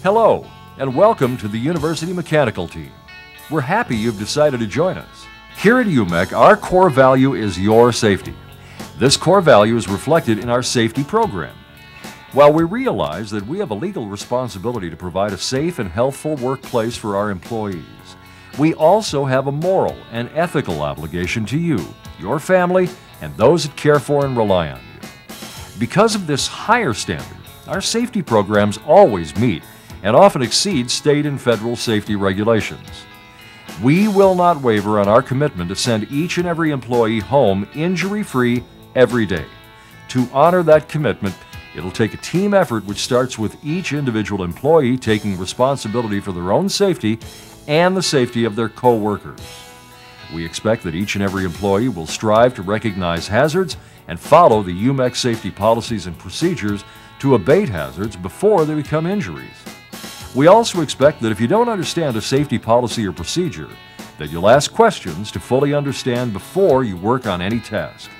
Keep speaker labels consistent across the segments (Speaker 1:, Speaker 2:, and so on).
Speaker 1: Hello, and welcome to the University Mechanical Team. We're happy you've decided to join us. Here at UMEC, our core value is your safety. This core value is reflected in our safety program. While we realize that we have a legal responsibility to provide a safe and healthful workplace for our employees, we also have a moral and ethical obligation to you, your family, and those that care for and rely on you. Because of this higher standard, our safety programs always meet and often exceed state and federal safety regulations. We will not waver on our commitment to send each and every employee home injury-free every day. To honor that commitment, it'll take a team effort which starts with each individual employee taking responsibility for their own safety and the safety of their co-workers. We expect that each and every employee will strive to recognize hazards and follow the umec safety policies and procedures to abate hazards before they become injuries. We also expect that if you don't understand a safety policy or procedure, that you'll ask questions to fully understand before you work on any task.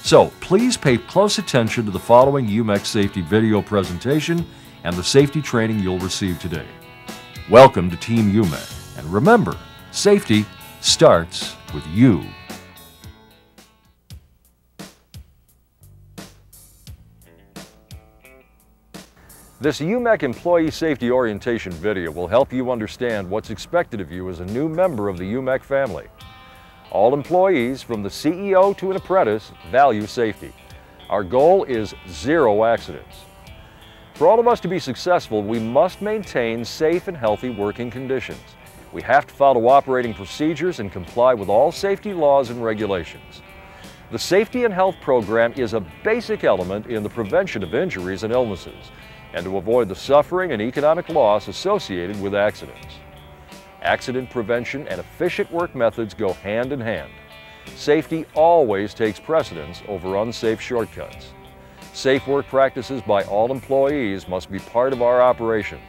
Speaker 1: So please pay close attention to the following umec safety video presentation and the safety training you'll receive today. Welcome to Team UMEC, and remember, safety starts with you. This UMEC Employee Safety Orientation video will help you understand what's expected of you as a new member of the UMEC family. All employees, from the CEO to an apprentice, value safety. Our goal is 0 accidents. For all of us to be successful, we must maintain safe and healthy working conditions. We have to follow operating procedures and comply with all safety laws and regulations. The Safety and Health Program is a basic element in the prevention of injuries and illnesses, and to avoid the suffering and economic loss associated with accidents. Accident prevention and efficient work methods go hand in hand. Safety always takes precedence over unsafe shortcuts. Safe work practices by all employees must be part of our operations.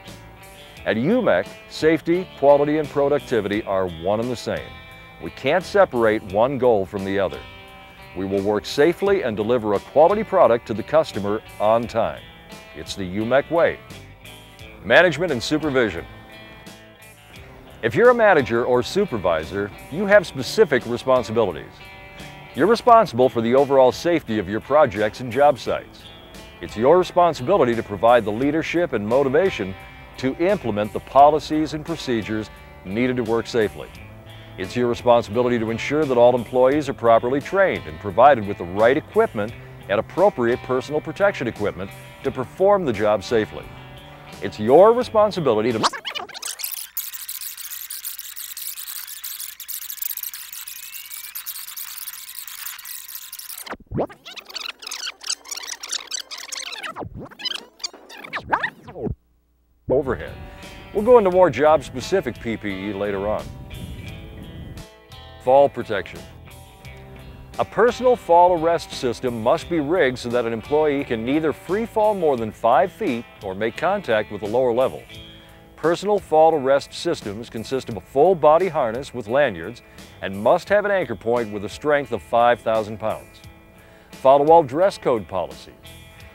Speaker 1: At UMEC, safety, quality, and productivity are one and the same. We can't separate one goal from the other. We will work safely and deliver a quality product to the customer on time. It's the UMEC way. Management and supervision. If you're a manager or supervisor, you have specific responsibilities. You're responsible for the overall safety of your projects and job sites. It's your responsibility to provide the leadership and motivation to implement the policies and procedures needed to work safely. It's your responsibility to ensure that all employees are properly trained and provided with the right equipment and appropriate personal protection equipment to perform the job safely. It's your responsibility to overhead. We'll go into more job-specific PPE later on. Fall protection. A personal fall arrest system must be rigged so that an employee can neither free fall more than 5 feet or make contact with the lower level. Personal fall arrest systems consist of a full body harness with lanyards and must have an anchor point with a strength of 5,000 pounds. Follow all dress code policies.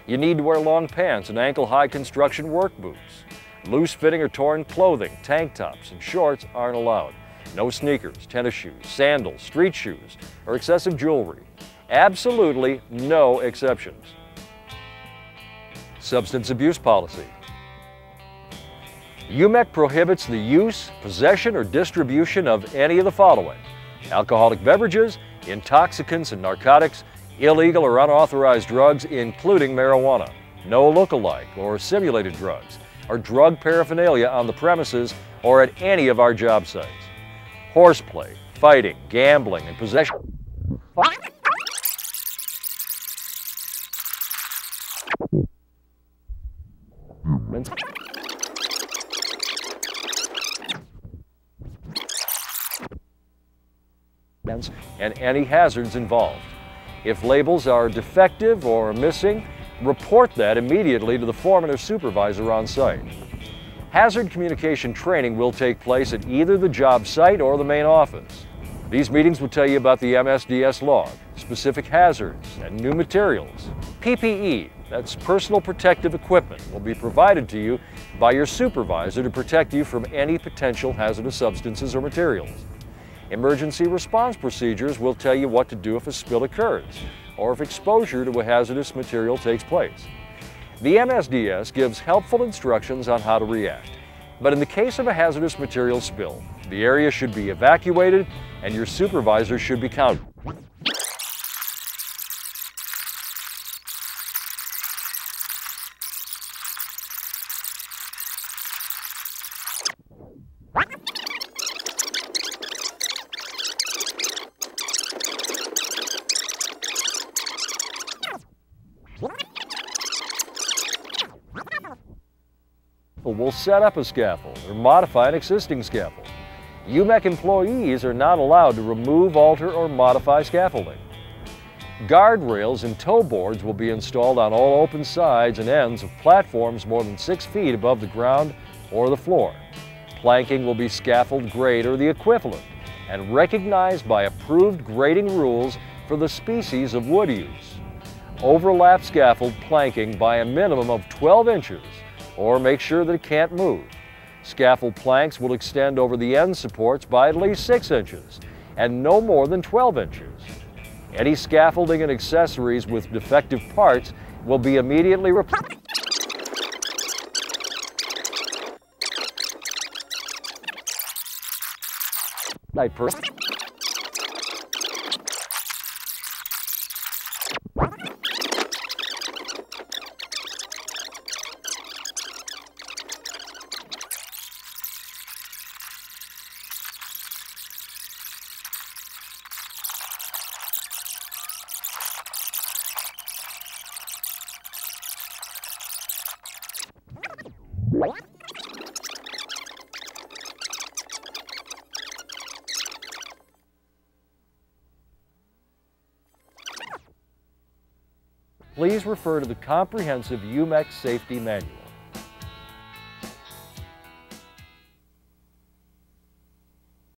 Speaker 1: You need to wear long pants and ankle-high construction work boots. Loose-fitting or torn clothing, tank tops, and shorts aren't allowed. No sneakers, tennis shoes, sandals, street shoes, or excessive jewelry. Absolutely no exceptions. Substance abuse policy. UMEC prohibits the use, possession, or distribution of any of the following: alcoholic beverages, intoxicants and narcotics, illegal or unauthorized drugs, including marijuana, no lookalike or simulated drugs, or drug paraphernalia on the premises or at any of our job sites. Horseplay, fighting, gambling, and possession. And any hazards involved. If labels are defective or missing, report that immediately to the foreman or supervisor on site. Hazard communication training will take place at either the job site or the main office. These meetings will tell you about the MSDS log, specific hazards, and new materials. PPE, that's personal protective equipment, will be provided to you by your supervisor to protect you from any potential hazardous substances or materials. Emergency response procedures will tell you what to do if a spill occurs or if exposure to a hazardous material takes place. The MSDS gives helpful instructions on how to react, but in the case of a hazardous material spill, the area should be evacuated and your supervisor should be counted. Will set up a scaffold or modify an existing scaffold. UMEC employees are not allowed to remove, alter, or modify scaffolding. Guardrails and tow boards will be installed on all open sides and ends of platforms more than 6 feet above the ground or the floor. Planking will be scaffold grade or the equivalent and recognized by approved grading rules for the species of wood use. Overlap scaffold planking by a minimum of 12 inches or make sure that it can't move. Scaffold planks will extend over the end supports by at least 6 inches and no more than 12 inches. Any scaffolding and accessories with defective parts will be immediately replaced. Please refer to the comprehensive UMEC safety manual.